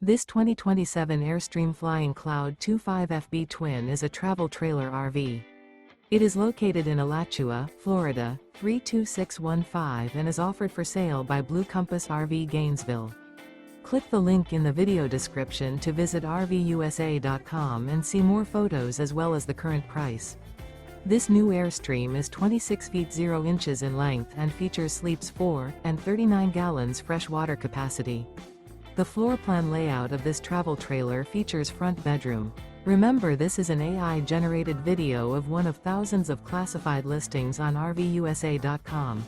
This 2027 Airstream Flying Cloud 25FB Twin is a travel trailer RV. It is located in Alachua, Florida, 32615 and is offered for sale by Blue Compass RV Gainesville. Click the link in the video description to visit RVUSA.com and see more photos as well as the current price. This new Airstream is 26 feet 0 inches in length and features sleeps 4 and 39 gallons fresh water capacity. The floor plan layout of this travel trailer features front bedroom. Remember, this is an AI-generated video of one of thousands of classified listings on RVUSA.com.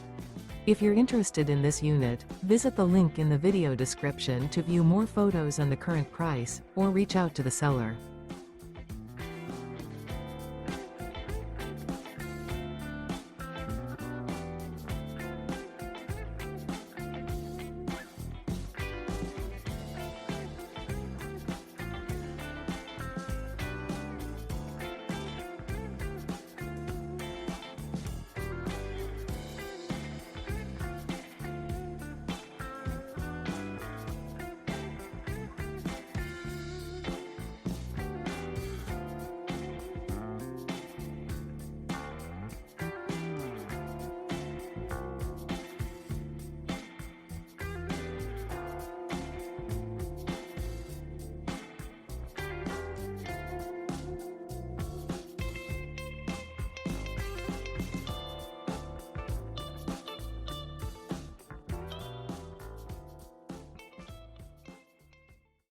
If you're interested in this unit, visit the link in the video description to view more photos and the current price, or reach out to the seller.